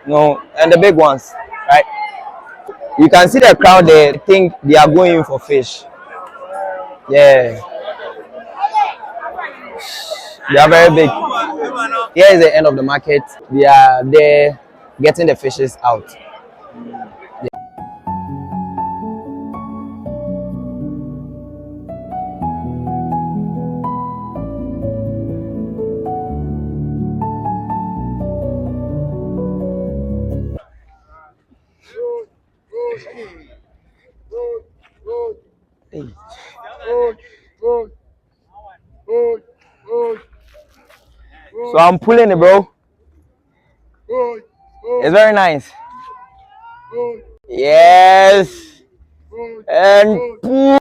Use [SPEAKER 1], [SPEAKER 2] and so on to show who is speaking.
[SPEAKER 1] No, and the big ones, right? You can see the crowd there. Think they are going for fish. Yeah, they are very big. Here is the end of the market. They are there getting the fishes out. Hey. So I'm pulling it, bro. It's very nice. Yes. And pull.